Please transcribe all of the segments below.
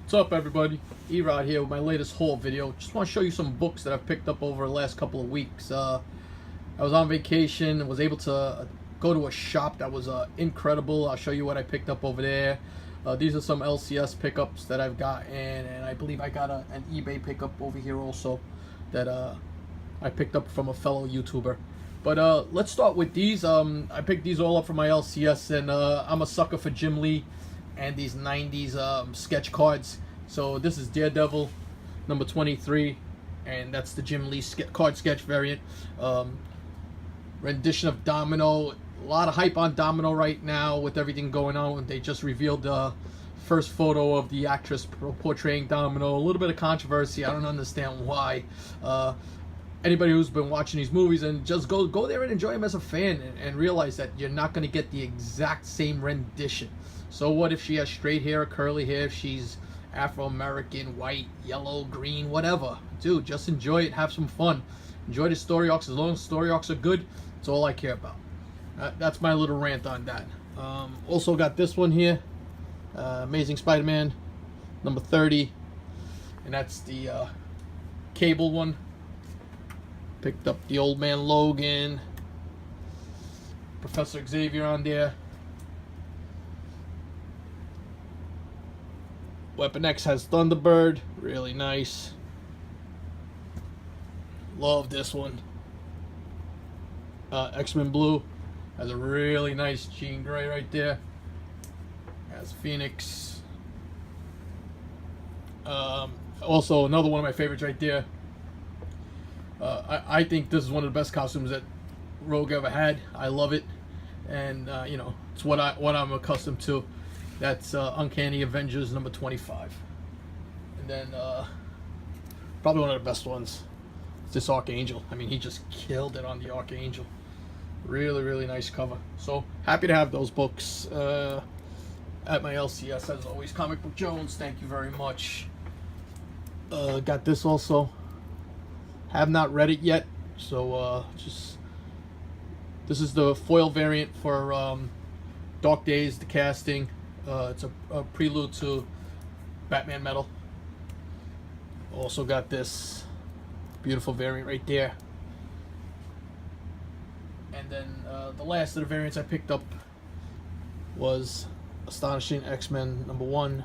What's up, everybody? Erod here with my latest haul video. Just want to show you some books that I've picked up over the last couple of weeks. I was on vacation and was able to go to a shop that was incredible. I'll show you what I picked up over there. These are some LCS pickups that I've gotten, and I believe I got an eBay pickup over here also that I picked up from a fellow YouTuber. But let's start with these. I picked these all up from my LCS, and I'm a sucker for Jim Lee and these 90s sketch cards. So this is Daredevil number 23, and that's the Jim Lee card sketch variant. Rendition of Domino. A lot of hype on Domino right now with everything going on. They just revealed the first photo of the actress portraying Domino. A little bit of controversy. I don't understand why. Anybody who's been watching these movies, and just go there and enjoy them as a fan, and realize that you're not going to get the exact same rendition. So what if she has straight hair or curly hair, if she's Afro-American, white, yellow, green, whatever. Dude, just enjoy it, have some fun. Enjoy the story arcs. As long as story arcs are good, that's all I care about. That's my little rant on that. Also got this one here, Amazing Spider-Man number 30, and that's the Cable one. Picked up the Old Man Logan, Professor Xavier on there. Weapon X has Thunderbird, really nice. Love this one. X-Men Blue has a really nice Jean Grey right there. Has Phoenix. Also another one of my favorites right there. I think this is one of the best costumes that Rogue ever had. I love it, and you know, it's what I'm accustomed to. That's Uncanny Avengers number 25, and then probably one of the best ones. It's this Archangel. I mean, he just killed it on the Archangel. Really nice cover. So happy to have those books at my LCS as always. Comic Book Jones, thank you very much. Got this also. Have not read it yet, so this is the foil variant for Dark Days, the casting. It's a prelude to Batman Metal. Also got this beautiful variant right there. And then the last of the variants I picked up was Astonishing X-Men number 1,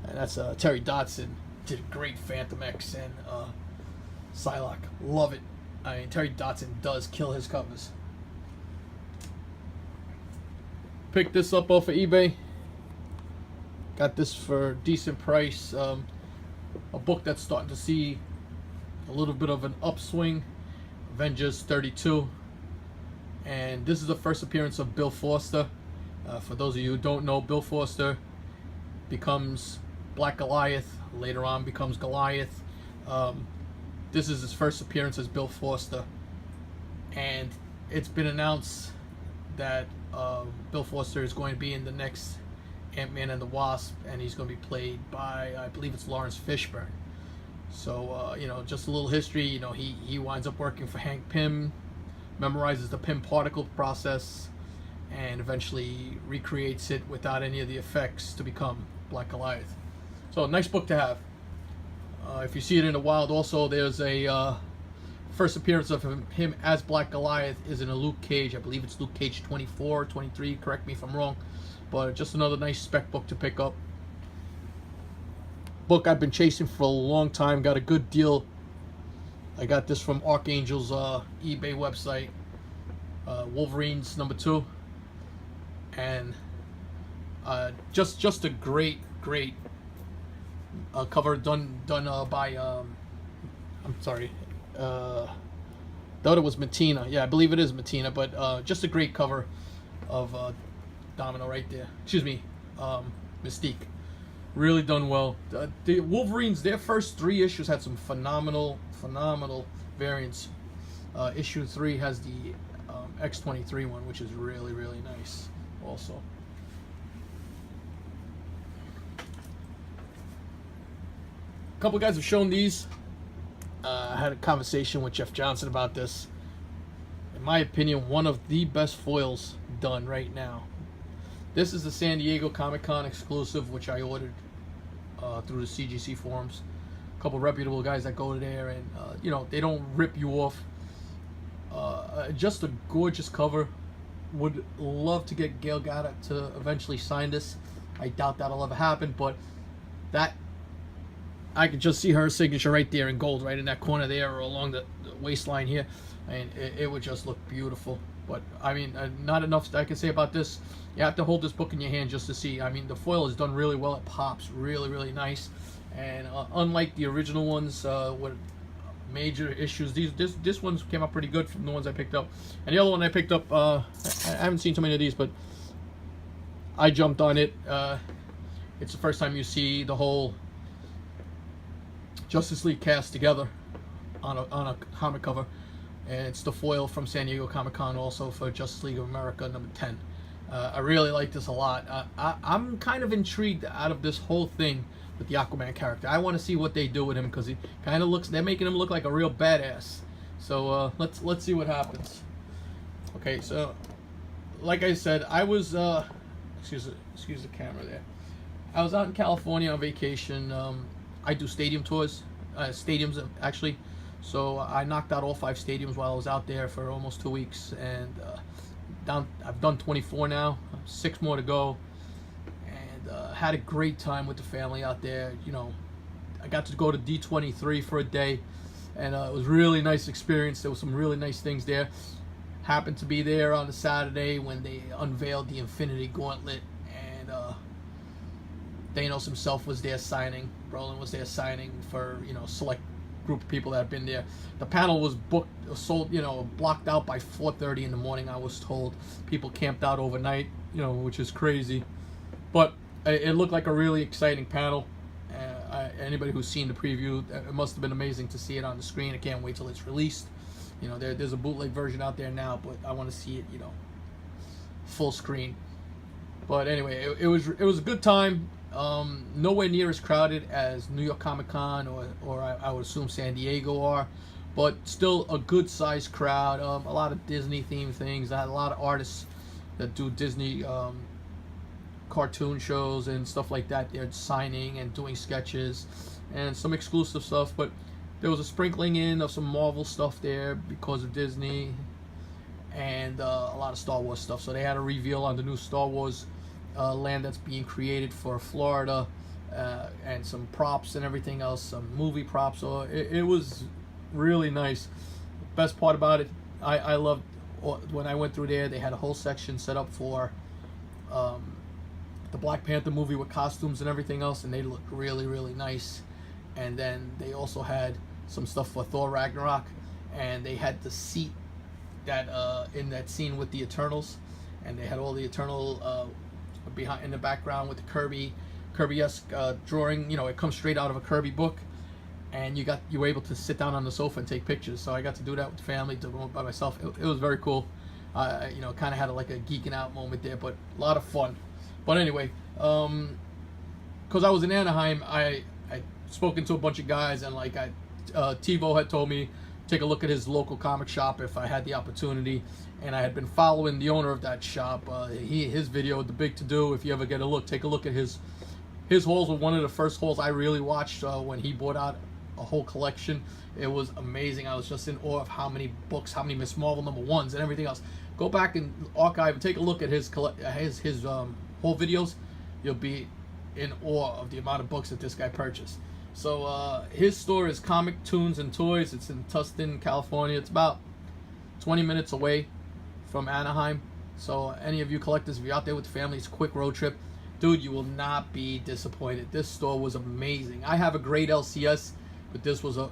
and that's Terry Dodson. Did a great Phantom X and Psylocke. Love it. I mean, Terry Dodson does kill his covers. Picked this up off of eBay. Got this for a decent price. A book that's starting to see a little bit of an upswing. Avengers 32. And this is the first appearance of Bill Foster. For those of you who don't know, Bill Foster becomes Black Goliath. Later on becomes Goliath. This is his first appearance as Bill Foster, and it's been announced that Bill Foster is going to be in the next Ant-Man and the Wasp, and he's going to be played by, I believe it's Lawrence Fishburne. So you know, just a little history. You know, he winds up working for Hank Pym, memorizes the Pym particle process, and eventually recreates it without any of the effects to become Black Goliath. So nice book to have. If you see it in the wild, also there's a first appearance of him as Black Goliath is in a Luke Cage. I believe it's Luke Cage 24, 23, correct me if I'm wrong. But just another nice spec book to pick up. Book I've been chasing for a long time, got a good deal. I got this from Archangel's eBay website. Wolverines number 2. And just a great cover done by I'm sorry, thought it was Matina. Yeah, I believe it is Matina, but just a great cover of Domino right there. Excuse me, Mystique. Really done well. The Wolverines, their first 3 issues had some phenomenal variants. Issue 3 has the X-23 one, which is really nice also. A couple guys have shown these. I had a conversation with Jeff Johnson about this. In my opinion, one of the best foils done right now. This is the San Diego Comic-Con exclusive, which I ordered through the CGC forums. A couple reputable guys that go there, and you know, they don't rip you off. Just a gorgeous cover. Would love to get Gail Gadot to eventually sign this. I doubt that'll ever happen, but that, I could just see her signature right there in gold, right in that corner there, or along the waistline here, and it would just look beautiful. But I mean, not enough I can say about this. You have to hold this book in your hand just to see. I mean, the foil is done really well. It pops really, really nice, and unlike the original ones with major issues, this one's came out pretty good from the ones I picked up. And the other one I picked up, I haven't seen too many of these, but I jumped on it. It's the first time you see the whole Justice League cast together on a comic cover, and it's the foil from San Diego Comic-Con, also for Justice League of America number 10. I really like this a lot. I'm kind of intrigued out of this whole thing with the Aquaman character. I want to see what they do with him, because he kind of looks, they're making him look like a real badass. So let's see what happens. Okay, so like I said, I was excuse the camera there. I was out in California on vacation. I do stadium tours, stadiums actually. So I knocked out all 5 stadiums while I was out there for almost 2 weeks, and I've done 24 now, 6 more to go, and had a great time with the family out there. You know, I got to go to D23 for a day, and it was a really nice experience. There was some really nice things there. Happened to be there on a Saturday when they unveiled the Infinity Gauntlet, and Thanos himself was there signing. Brolin was there signing for, you know, select group of people that have been there. The panel was booked, sold, you know, blocked out by 4:30 in the morning, I was told. People camped out overnight, you know, which is crazy. But it looked like a really exciting panel. Anybody who's seen the preview, it must have been amazing to see it on the screen. I can't wait till it's released. You know, there's a bootleg version out there now, but I want to see it, you know, full screen. But anyway, it was a good time. Nowhere near as crowded as New York Comic Con or I would assume San Diego are, but still a good sized crowd. A lot of Disney themed things. I had a lot of artists that do Disney cartoon shows and stuff like that. They're signing and doing sketches and some exclusive stuff, but there was a sprinkling in of some Marvel stuff there because of Disney, and a lot of Star Wars stuff. So they had a reveal on the new Star Wars land that's being created for Florida, and some props and everything else, some movie props. So it was really nice. Best part about it, I loved when I went through there. They had a whole section set up for the Black Panther movie with costumes and everything else, and they looked really, really nice. And then they also had some stuff for Thor Ragnarok, and they had the seat that in that scene with the Eternals, and they had all the Eternal behind in the background with the Kirby-esque drawing. You know, it comes straight out of a Kirby book, and you were able to sit down on the sofa and take pictures. So I got to do that with the family, by myself. It was very cool. You know, kind of had like a geeking out moment there, but a lot of fun. But anyway, because I was in Anaheim, I spoken to a bunch of guys, and like TiVo had told me take a look at his local comic shop if I had the opportunity, and I had been following the owner of that shop. His video, The Big To Do, if you ever get a look, take a look at his hauls. Were one of the first hauls I really watched when he bought out a whole collection. It was amazing. I was just in awe of how many books, how many Miss Marvel #1s and everything else. Go back and archive and take a look at his whole videos. You'll be in awe of the amount of books that this guy purchased. So his store is Comic Tunes and Toys. It's in Tustin, California. It's about 20 minutes away from Anaheim. So any of you collectors, if you're out there with the family, it's a quick road trip. Dude, you will not be disappointed. This store was amazing. I have a great LCS, but this was a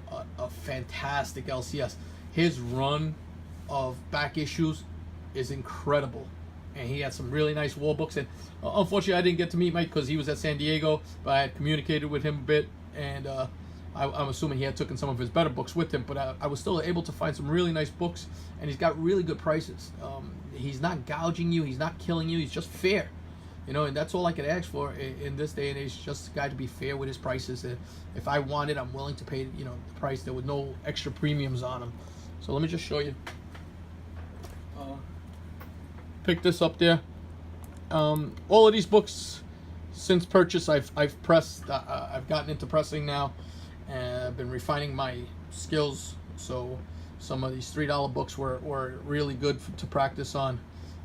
fantastic LCS. His run of back issues is incredible. And he had some really nice wall books. And unfortunately, I didn't get to meet Mike because he was at San Diego, but I had communicated with him a bit. And I'm assuming he had taken some of his better books with him, but I was still able to find some really nice books, and he's got really good prices. He's not gouging you, he's not killing you, he's just fair, you know, and that's all I could ask for in this day and age, just a guy to be fair with his prices. And if I want it, I'm willing to pay, you know, the price there with no extra premiums on them. So let me just show you. Pick this up there. All of these books since purchase, I've pressed. I've gotten into pressing now, and I've been refining my skills. So some of these $3 books were really good to practice on.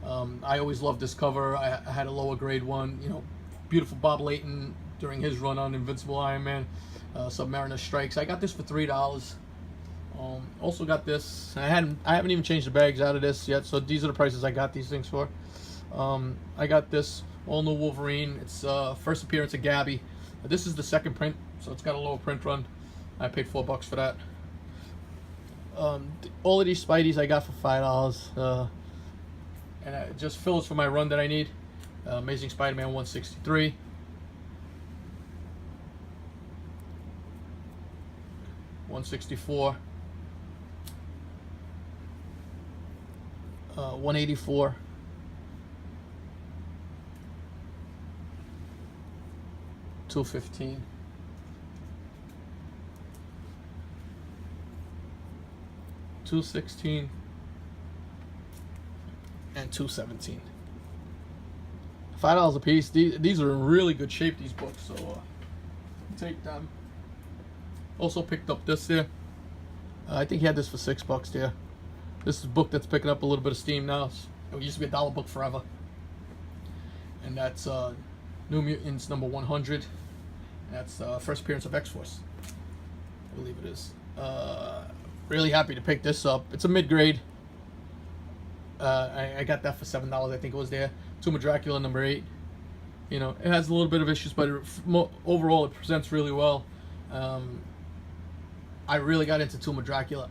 I always loved this cover. I had a lower grade one. You know, beautiful Bob Layton during his run on Invincible Iron Man, Submariner Strikes. I got this for $3. Also got this. I haven't even changed the bags out of this yet. So these are the prices I got these things for. I got this all new Wolverine. It's first appearance of Gabby. This is the second print, so it's got a lower print run. I paid $4 for that. All of these Spideys I got for $5, and it just fills for my run that I need. Amazing Spider-Man 163. $164. 184. $215. $216 and $217. $5 a piece. These are in really good shape, these books, so take them. Also picked up this here. I think he had this for $6 there. This is a book that's picking up a little bit of steam now. It used to be a $1 book forever. And that's New Mutants number 100. That's first appearance of X-Force, I believe it is. Really happy to pick this up. It's a mid-grade. I got that for $7, I think it was there. Tomb of Dracula number 8. You know, it has a little bit of issues, but overall it presents really well. I really got into Tomb of Dracula.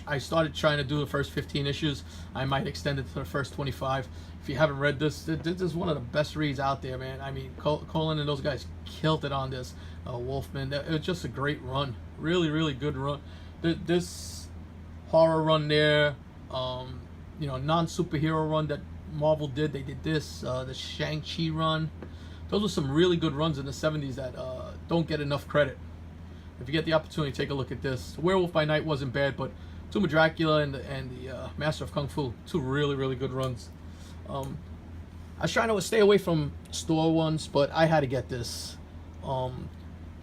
I started trying to do the first 15 issues. I might extend it to the first 25. If you haven't read this, this is one of the best reads out there, man. I mean, Colin and those guys killed it on this. Wolfman, it was just a great run. Really, really good run. This horror run there, you know, non-superhero run that Marvel did. They did this, the Shang-Chi run. Those were some really good runs in the 70s that don't get enough credit. If you get the opportunity, take a look at this. Werewolf by Night wasn't bad, but Tomb of Dracula and the Master of Kung Fu, two really, really good runs. I was trying to stay away from store ones, but I had to get this.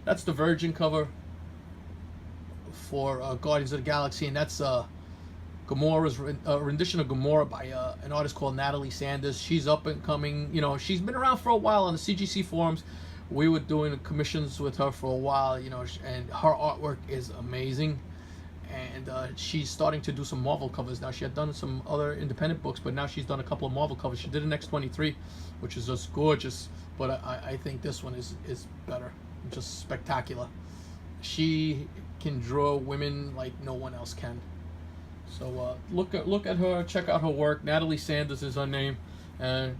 That's the Virgin cover for Guardians of the Galaxy, and that's Gamora's rendition of Gamora by an artist called Natalie Sanders. She's up and coming. You know, she's been around for a while on the CGC forums. We were doing commissions with her for a while, you know, and her artwork is amazing. And she's starting to do some Marvel covers now. She had done some other independent books, but now she's done a couple of Marvel covers. She did an X-23, which is just gorgeous. But I think this one is better, just spectacular. She can draw women like no one else can. So look at her, check out her work. Natalie Sanders is her name, and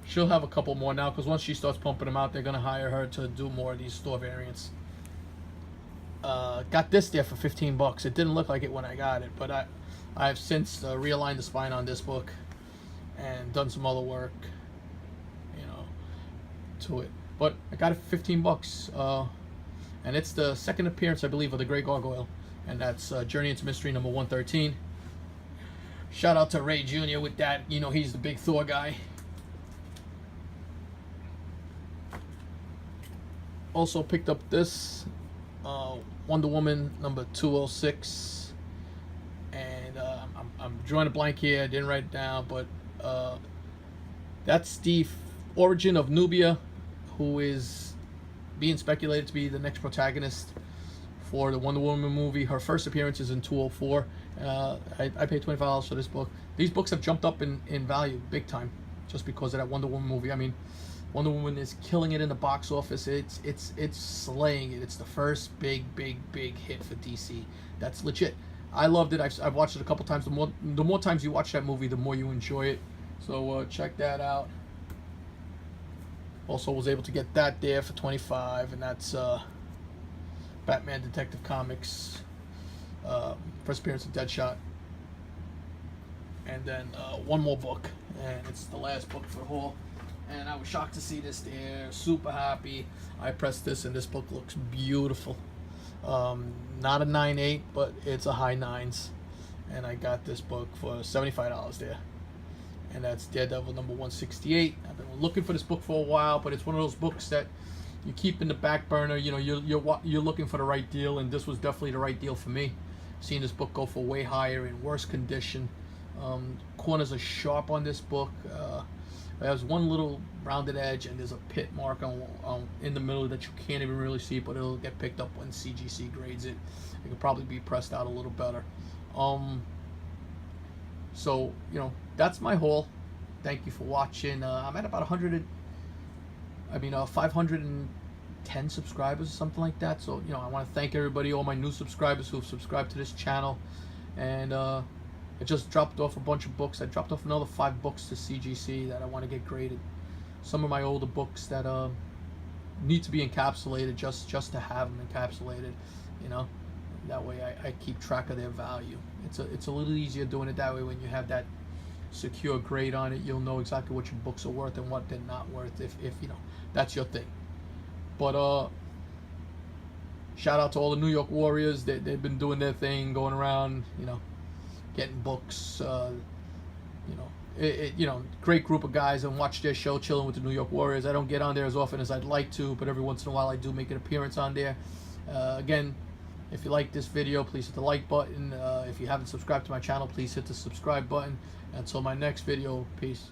she'll have a couple more now, because once she starts pumping them out, they're gonna hire her to do more of these store variants. Got this there for $15. It didn't look like it when I got it, but I've since realigned the spine on this book and done some other work, you know, to it. But I got it for $15, and it's the second appearance, I believe, of the Grey Gargoyle, and that's Journey into Mystery number 113. Shout out to Ray Jr. with that. You know, he's the big Thor guy. Also picked up this Wonder Woman number 206, and I'm drawing a blank here. I didn't write it down, but that's the origin of Nubia, who is being speculated to be the next protagonist for the Wonder Woman movie. Her first appearance is in 204. I paid $25 for this book. These books have jumped up in value big time just because of that Wonder Woman movie. I mean, Wonder Woman is killing it in the box office. It's slaying it. It's the first big hit for DC. That's legit. I loved it. I've watched it a couple times. The more times you watch that movie, the more you enjoy it. So check that out. Also was able to get that there for $25, and that's Batman Detective Comics, first appearance of Deadshot. And then one more book, and it's the last book for the haul. And I was shocked to see this there. Super happy. I pressed this, and this book looks beautiful. Not a 9.8, but it's a high 9s. And I got this book for $75 there. and that's Daredevil number 168. I've been looking for this book for a while, but it's one of those books that you keep in the back burner. You know, you're looking for the right deal, and this was definitely the right deal for me. Seeing this book go for way higher in worse condition. Corners are sharp on this book. It has one little rounded edge, and there's a pit mark on in the middle that you can't even really see, but it'll get picked up when CGC grades it. It could probably be pressed out a little better. So, you know, that's my haul. Thank you for watching. I'm at about 510 subscribers or something like that. So, you know, I want to thank everybody, all my new subscribers who have subscribed to this channel. And I just dropped off a bunch of books. I dropped off another 5 books to CGC that I want to get graded. Some of my older books that need to be encapsulated just to have them encapsulated, you know. That way I keep track of their value. It's a little easier doing it that way. When you have that secure grade on it, you'll know exactly what your books are worth and what they're not worth, if you know that's your thing. But shout out to all the New York Warriors. They've been doing their thing, going around, you know, getting books. You know, great group of guys, and watch their show, Chilling with the New York Warriors. I don't get on there as often as I'd like to, but every once in a while I do make an appearance on there. Again, if you like this video, please hit the like button. If you haven't subscribed to my channel, please hit the subscribe button. Until my next video, peace.